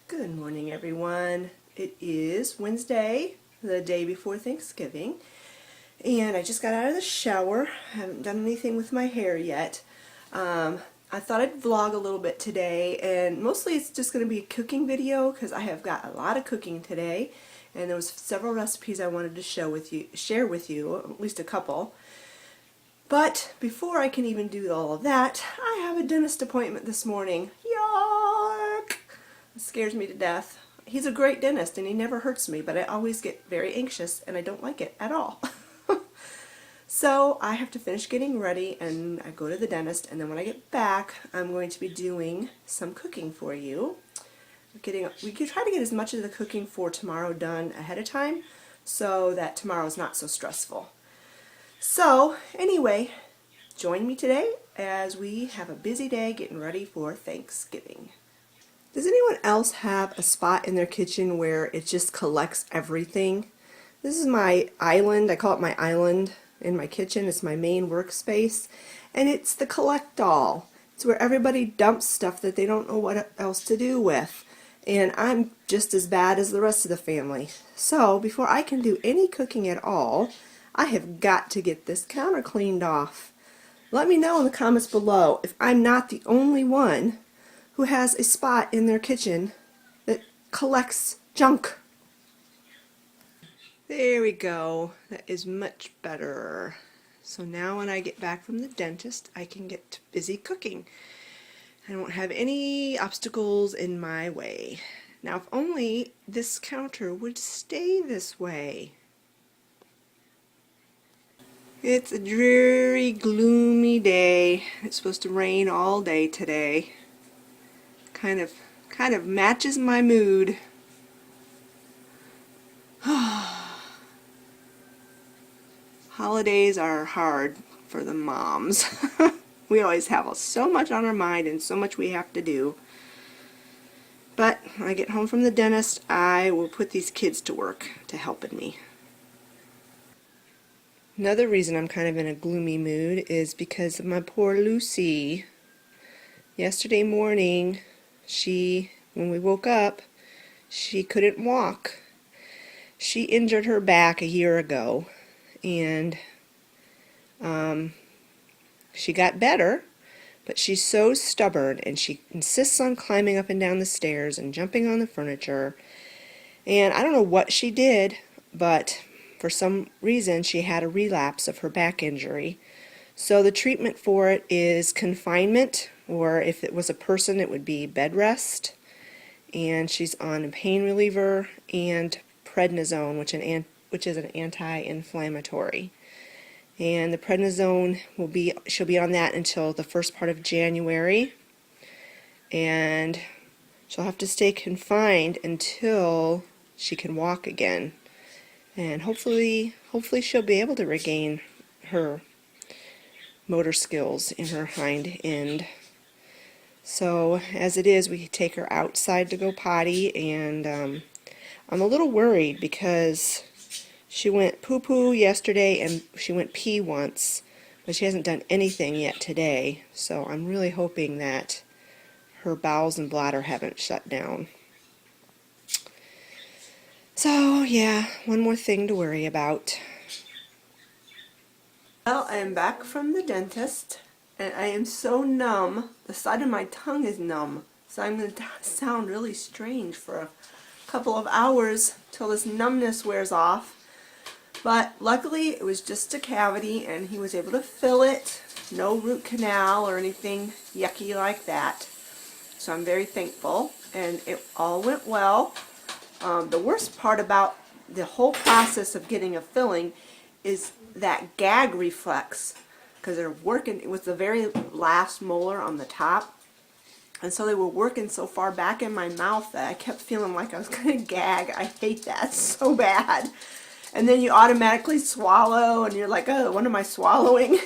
Good morning, everyone. It is Wednesday, the day before Thanksgiving, and I just got out of the shower. I haven't done anything with my hair yet. I thought I'd vlog a little bit today, and mostly it's just going to be a cooking video because I have got a lot of cooking today, and there was several recipes I wanted to share with you, at least a couple. But before I can even do all of that, I have a dentist appointment this morning. Yuck! It scares me to death. He's a great dentist and he never hurts me, but I always get very anxious and I don't like it at all. So I have to finish getting ready and I go to the dentist, and then when I get back I'm going to be doing some cooking for you. We could try to get as much of the cooking for tomorrow done ahead of time so that tomorrow's not so stressful. So anyway, join me today as we have a busy day getting ready for Thanksgiving. Does anyone else have a spot in their kitchen where it just collects everything? This is my island. I call it my island in my kitchen. It's my main workspace, and it's the collect all. It's where everybody dumps stuff that they don't know what else to do with, and I'm just as bad as the rest of the family. So before I can do any cooking at all, I have got to get this counter cleaned off. Let me know in the comments below if I'm not the only one who has a spot in their kitchen that collects junk. There we go. That is much better. So now when I get back from the dentist, I can get busy cooking. I won't have any obstacles in my way. Now if only this counter would stay this way. It's a dreary, gloomy day. It's supposed to rain all day today. Kind of matches my mood. Holidays are hard for the moms. We always have so much on our mind and so much we have to do. But when I get home from the dentist, I will put these kids to work to helping me. Another reason I'm kind of in a gloomy mood is because of my poor Lucy. Yesterday morning, when we woke up, she couldn't walk. She injured her back a year ago, and she got better, but she's so stubborn and she insists on climbing up and down the stairs and jumping on the furniture. And I don't know what she did, but for some reason she had a relapse of her back injury. So the treatment for it is confinement, or if it was a person it would be bed rest. And she's on a pain reliever and prednisone, which is an anti-inflammatory. And the prednisone she'll be on that until the first part of January, and she'll have to stay confined until she can walk again. And hopefully she'll be able to regain her motor skills in her hind end. So as it is, we take her outside to go potty, and I'm a little worried because she went poo-poo yesterday and she went pee once, but she hasn't done anything yet today. So I'm really hoping that her bowels and bladder haven't shut down. So yeah, one more thing to worry about. Well, I am back from the dentist, and I am so numb. The side of my tongue is numb, so I'm going to sound really strange for a couple of hours till this numbness wears off. But luckily it was just a cavity and he was able to fill it. No root canal or anything yucky like that. So I'm very thankful, and it all went well. The worst part about the whole process of getting a filling is that gag reflex, because they're working with the very last molar on the top, and so they were working so far back in my mouth that I kept feeling like I was going to gag. I hate that so bad. And then you automatically swallow and you're like, oh, what am I swallowing?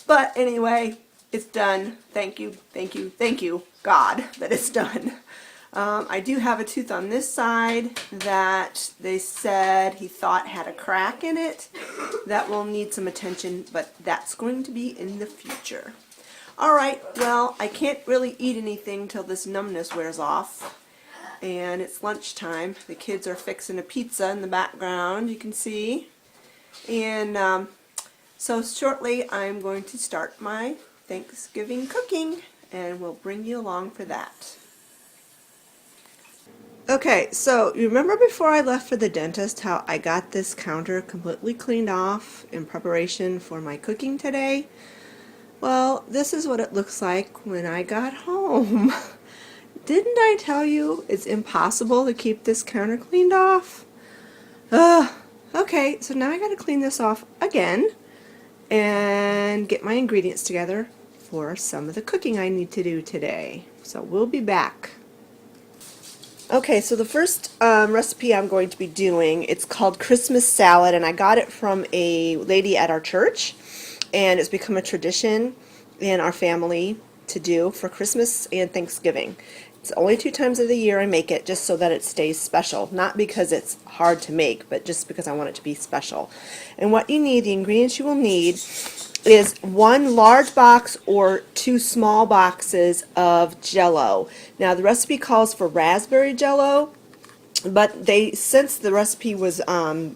But anyway, it's done. Thank you, thank you, thank you, God, that it's done. I do have a tooth on this side that they said he thought had a crack in it. That will need some attention, but that's going to be in the future. Alright, well, I can't really eat anything till this numbness wears off. and it's lunchtime. The kids are fixing a pizza in the background, you can see. And so shortly I'm going to start my Thanksgiving cooking, and we'll bring you along for that. Okay, so you remember before I left for the dentist how I got this counter completely cleaned off in preparation for my cooking today? Well, this is what it looks like when I got home. Didn't I tell you it's impossible to keep this counter cleaned off? Okay, so now I gotta clean this off again and get my ingredients together for some of the cooking I need to do today. So we'll be back. Okay, so the first recipe I'm going to be doing, it's called Christmas salad, and I got it from a lady at our church, and it's become a tradition in our family to do for Christmas and Thanksgiving. It's only 2 times of the year I make it, just so that it stays special. Not because it's hard to make, but just because I want it to be special. And what you need, the ingredients you will need, is 1 large box or 2 small boxes of Jello. Now the recipe calls for raspberry Jello, but since the recipe was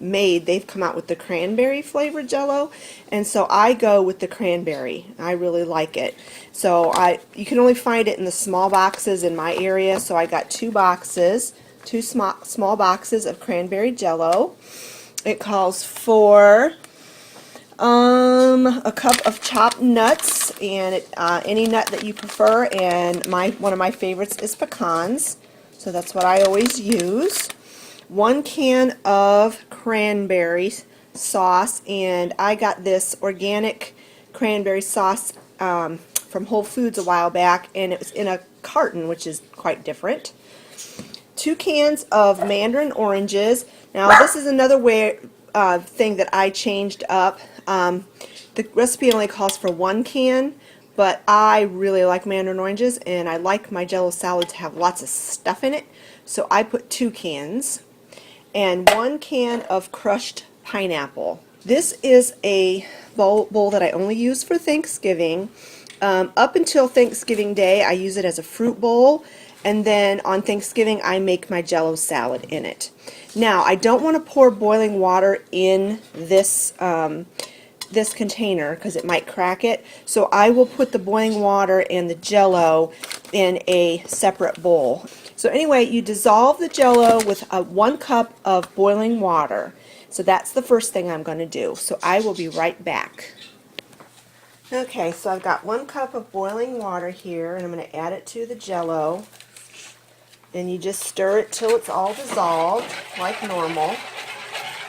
made, they've come out with the cranberry flavored Jello, and so I go with the cranberry. I really like it. So you can only find it in the small boxes in my area, so I got 2 boxes, 2 small boxes of cranberry Jello. It calls for a cup of chopped nuts, and any nut that you prefer, and one of my favorites is pecans, so that's what I always use. 1 can of cranberry sauce, and I got this organic cranberry sauce from Whole Foods a while back, and it was in a carton, which is quite different. 2 cans of mandarin oranges. Now this is another thing that I changed up. The recipe only calls for 1 can, but I really like mandarin oranges, and I like my Jello salad to have lots of stuff in it, so I put 2 cans. And 1 can of crushed pineapple. This is a bowl that I only use for Thanksgiving. Up until Thanksgiving Day, I use it as a fruit bowl, and then on Thanksgiving I make my Jello salad in it. Now I don't want to pour boiling water in this this container because it might crack it, so I will put the boiling water and the Jello in a separate bowl. So anyway, you dissolve the Jello with 1 cup of boiling water. So that's the first thing I'm going to do. So I will be right back. Okay, so I've got 1 cup of boiling water here, and I'm going to add it to the Jello. And you just stir it till it's all dissolved, like normal.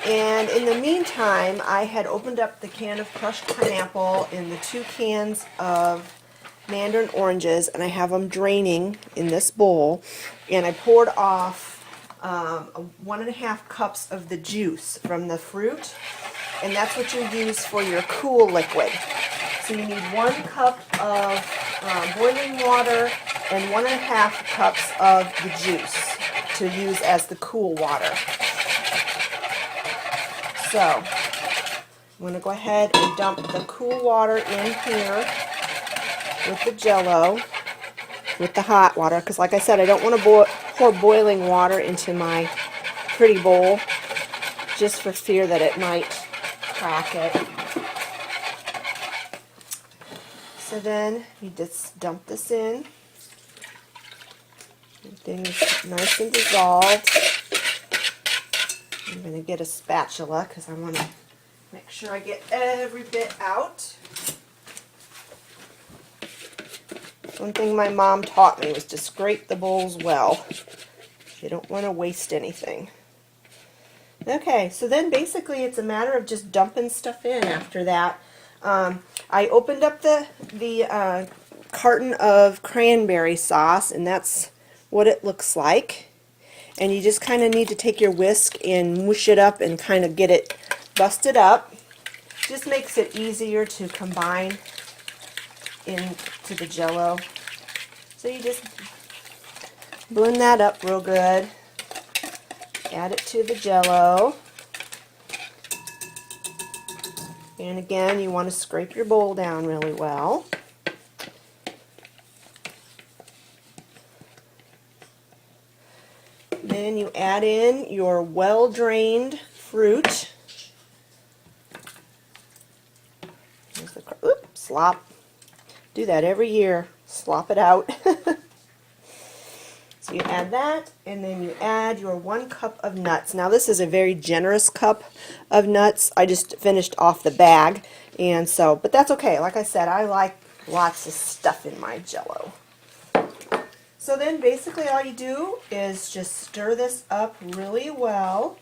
And in the meantime, I had opened up the can of crushed pineapple and the 2 cans of mandarin oranges, and I have them draining in this bowl. And I poured off 1.5 cups of the juice from the fruit, and that's what you use for your cool liquid. So you need 1 cup of boiling water and 1.5 cups of the juice to use as the cool water. So I'm going to go ahead and dump the cool water in here with the Jello, with the hot water, because like I said, I don't want to pour boiling water into my pretty bowl, just for fear that it might crack it. So then you just dump this in. Everything's nice and dissolved. I'm going to get a spatula because I want to make sure I get every bit out. One thing my mom taught me was to scrape the bowls well. You don't want to waste anything. Okay, so then basically it's a matter of just dumping stuff in after that. I opened up the carton of cranberry sauce, and that's what it looks like. And you just kind of need to take your whisk and mush it up and kind of get it busted up. Just makes it easier to combine into the Jello. So you just blend that up real good. Add it to the Jello. And again, you want to scrape your bowl down really well. then you add in your well-drained fruit. Here's the, oops, slop. Do that every year. Slop it out. So you add that, and then you add your 1 cup of nuts. Now this is a very generous cup of nuts. I just finished off the bag, and so, but that's okay. Like I said, I like lots of stuff in my Jello. So then basically all you do is just stir this up really well.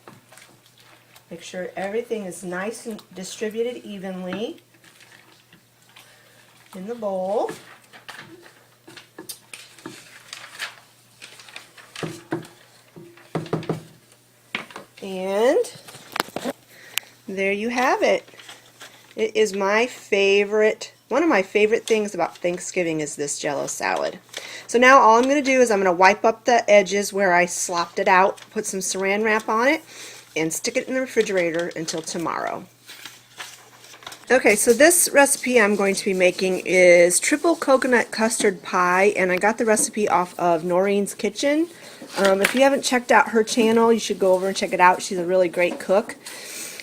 Make sure everything is nice and distributed evenly in the bowl. And there you have it. It is my favorite, one of my favorite things about Thanksgiving is this Jello salad. So now all I'm going to do is I'm going to wipe up the edges where I slopped it out, put some saran wrap on it, and stick it in the refrigerator until tomorrow. Okay, so this recipe I'm going to be making is triple coconut custard pie, and I got the recipe off of Noreen's Kitchen. If you haven't checked out her channel, you should go over and check it out. She's a really great cook.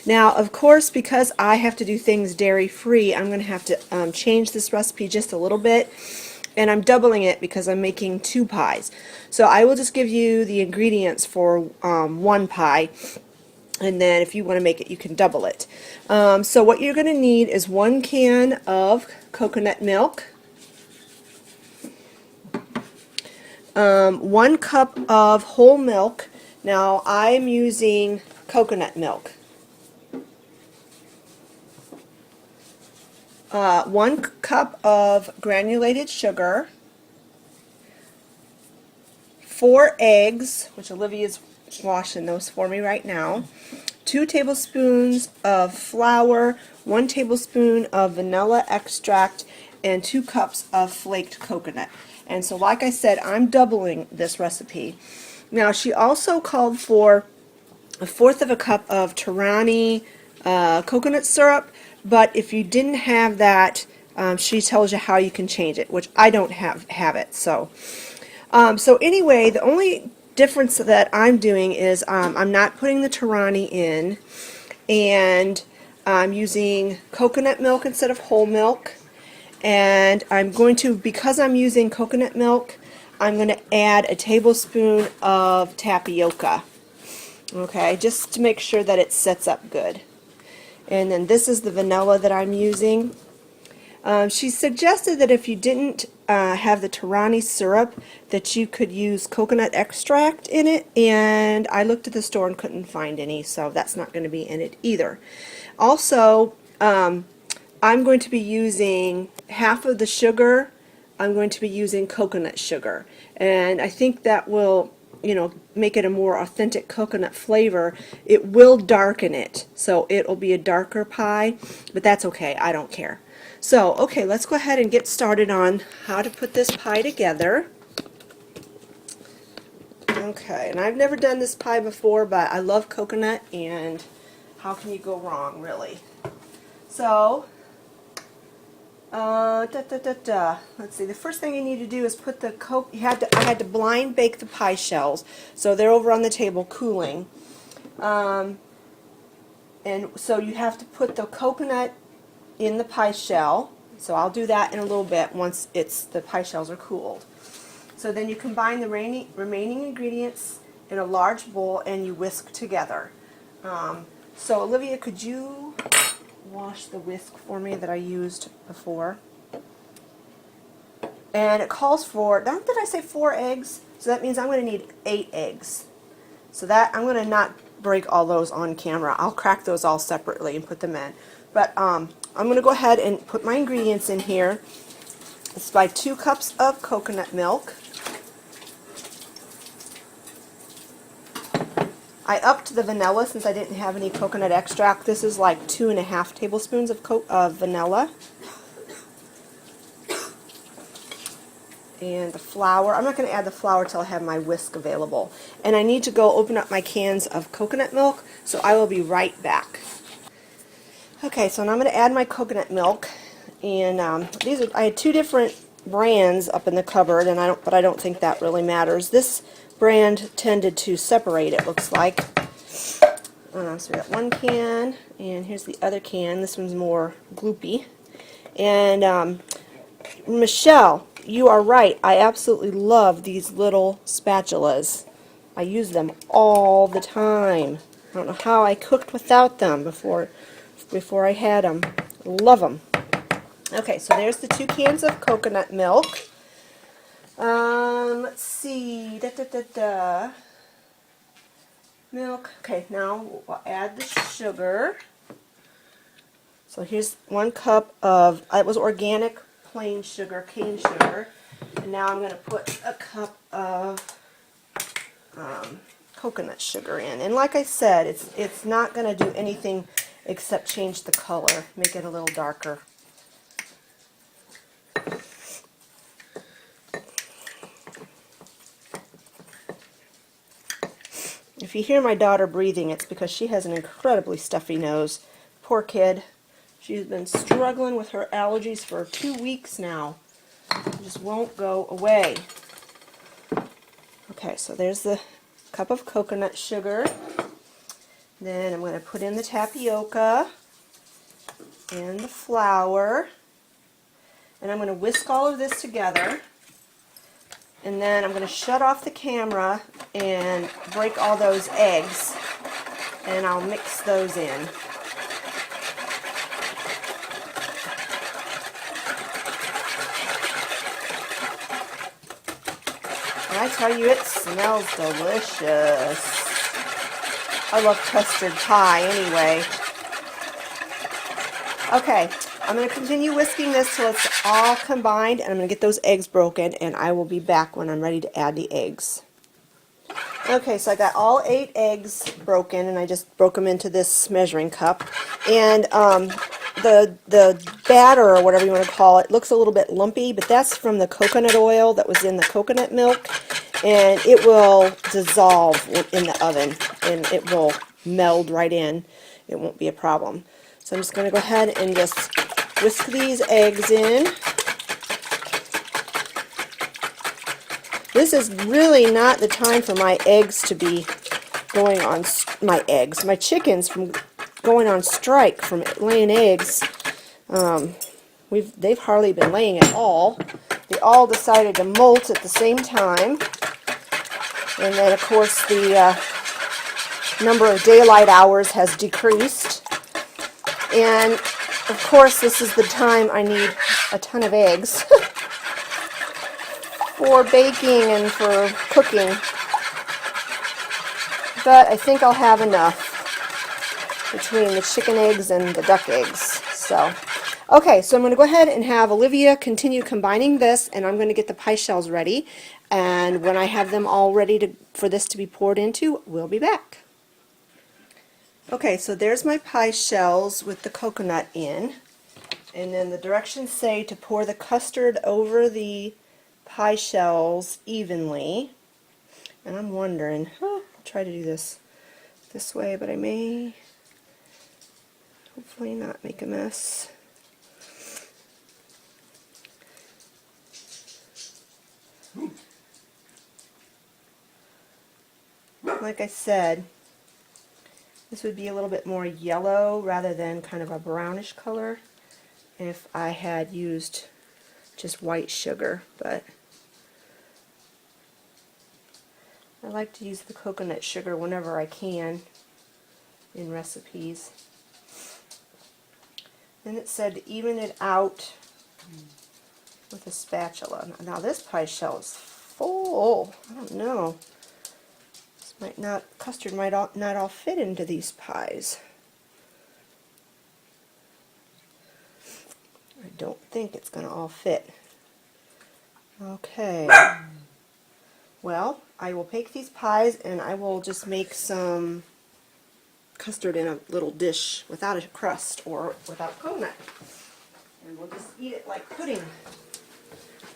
Now, of course, because I have to do things dairy-free, I'm going to have to change this recipe just a little bit, and I'm doubling it because I'm making 2 pies. So I will just give you the ingredients for 1 pie, and then if you want to make it, you can double it. So what you're going to need is 1 can of coconut milk, 1 cup of whole milk. Now I'm using coconut milk. 1 cup of granulated sugar, 4 eggs, which Olivia's washing those for me right now, 2 tablespoons of flour, 1 tablespoon of vanilla extract, and 2 cups of flaked coconut. And so like I said, I'm doubling this recipe. Now she also called for 1/4 of a cup of Torani coconut syrup, but if you didn't have that, she tells you how you can change it, which I don't have it. So anyway, the only difference that I'm doing is I'm not putting the Torani in, and I'm using coconut milk instead of whole milk. And I'm going to, because I'm using coconut milk, I'm going to add a tablespoon of tapioca. Okay, just to make sure that it sets up good. And then this is the vanilla that I'm using. She suggested that if you didn't have the Torani syrup, that you could use coconut extract in it, and I looked at the store and couldn't find any, so that's not going to be in it either. Also, I'm going to be using half of the sugar. I'm going to be using coconut sugar, and I think that will, you know, make it a more authentic coconut flavor. It will darken it, so it'll be a darker pie, but that's okay. I don't care. So, okay, let's go ahead and get started on how to put this pie together. Okay, and I've never done this pie before, but I love coconut, and how can you go wrong, really? So, let's see, the first thing you need to do is put the I had to blind bake the pie shells, so they're over on the table cooling. And so you have to put the coconut in the pie shell, so I'll do that in a little bit once the pie shells are cooled. So then you combine the remaining ingredients in a large bowl and you whisk together. So Olivia, could you wash the whisk for me that I used before? And it calls for, did I say 4 eggs? So that means I'm going to need 8 eggs. So that, I'm going to not break all those on camera. I'll crack those all separately and put them in. But I'm going to go ahead and put my ingredients in here. It's by 2 cups of coconut milk. I upped the vanilla since I didn't have any coconut extract. This is like 2.5 tablespoons of vanilla. And the flour, I'm not going to add the flour till I have my whisk available. And I need to go open up my cans of coconut milk, so I will be right back. Okay, so now I'm going to add my coconut milk. And I had 2 different brands up in the cupboard, and but I don't think that really matters. This brand tended to separate, it looks like. So we got one can, and here's the other can. This one's more gloopy. And Michelle, you are right. I absolutely love these little spatulas. I use them all the time. I don't know how I cooked without them before I had them. Love them. Okay, so there's the 2 cans of coconut milk. Let's see. Milk. Okay, now we'll add the sugar. So here's 1 cup of, it was organic plain sugar, cane sugar. And now I'm going to put a cup of coconut sugar in. And like I said, it's not going to do anything except change the color, make it a little darker. If you hear my daughter breathing, it's because she has an incredibly stuffy nose. Poor kid. She's been struggling with her allergies for 2 weeks now. It just won't go away. Okay, so there's the cup of coconut sugar. Then I'm going to put in the tapioca and the flour. And I'm going to whisk all of this together. And then I'm going to shut off the camera and break all those eggs, and I'll mix those in. And I tell you, it smells delicious. I love custard pie anyway. Okay. I'm going to continue whisking this till it's all combined, and I'm going to get those eggs broken, and I will be back when I'm ready to add the eggs. Okay, so I got all 8 eggs broken, and I just broke them into this measuring cup. And the batter, or whatever you want to call it, looks a little bit lumpy, but that's from the coconut oil that was in the coconut milk, and it will dissolve in the oven, and it will meld right in. It won't be a problem. So I'm just going to go ahead and just whisk these eggs in. This is really not the time for my eggs to be going on, my chickens from going on strike from laying eggs. They've hardly been laying at all. They all decided to molt at the same time. And then of course the number of daylight hours has decreased. And of course, this is the time I need a ton of eggs for baking and for cooking. But I think I'll have enough between the chicken eggs and the duck eggs. So, okay, so I'm going to go ahead and have Olivia continue combining this, and I'm going to get the pie shells ready. And when I have them all ready for this to be poured into, we'll be back. Okay, so there's my pie shells with the coconut in, and then the directions say to pour the custard over the pie shells evenly. And I'm wondering, I'll try to do this way, but I may hopefully not make a mess. Like I said, this would be a little bit more yellow rather than kind of a brownish color if I had used just white sugar, but I like to use the coconut sugar whenever I can in recipes. Then it said to even it out with a spatula. Now this pie shell is full. I don't know. Custard might not all fit into these pies. I don't think it's going to all fit. Okay. Well, I will bake these pies, and I will just make some custard in a little dish without a crust or without coconut. And we'll just eat it like pudding.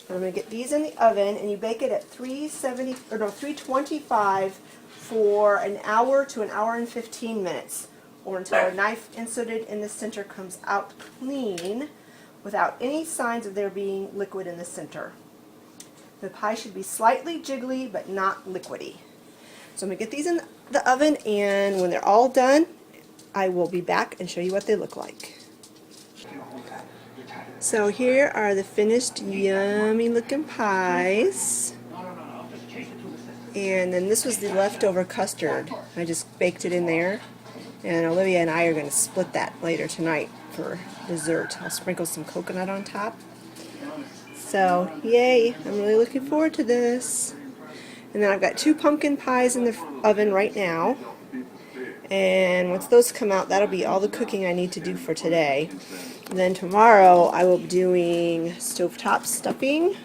I'm going to get these in the oven, and you bake it at 325 for an hour to an hour and 15 minutes, or until a knife inserted in the center comes out clean without any signs of there being liquid in the center. The pie should be slightly jiggly but not liquidy. So I'm going to get these in the oven, and when they're all done, I will be back and show you what they look like. So here are the finished yummy looking pies. And then this was the leftover custard. I just baked it in there. And Olivia and I are going to split that later tonight for dessert. I'll sprinkle some coconut on top. So, yay! I'm really looking forward to this. And then I've got 2 pumpkin pies in the oven right now. And once those come out, that'll be all the cooking I need to do for today. And then tomorrow I will be doing stovetop stuffing.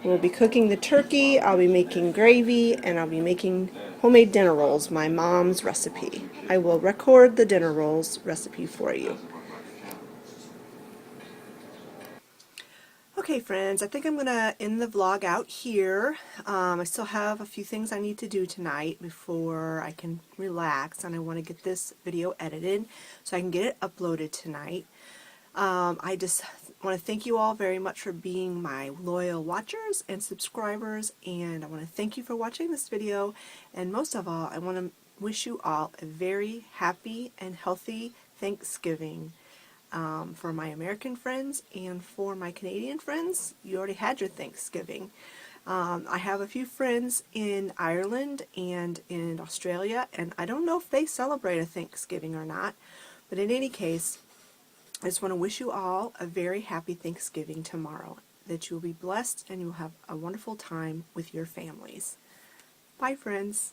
We'll be cooking the turkey, I'll be making gravy, and I'll be making homemade dinner rolls, my mom's recipe. I will record the dinner rolls recipe for you. Okay friends, I think I'm going to end the vlog out here. I still have a few things I need to do tonight before I can relax, and I want to get this video edited so I can get it uploaded tonight. I just want to thank you all very much for being my loyal watchers and subscribers, and I want to thank you for watching this video, and most of all I want to wish you all a very happy and healthy Thanksgiving. For my American friends and for my Canadian friends, you already had your Thanksgiving. I have a few friends in Ireland and in Australia, and I don't know if they celebrate a Thanksgiving or not, but in any case, I just want to wish you all a very happy Thanksgiving tomorrow, that you will be blessed and you will have a wonderful time with your families. Bye friends.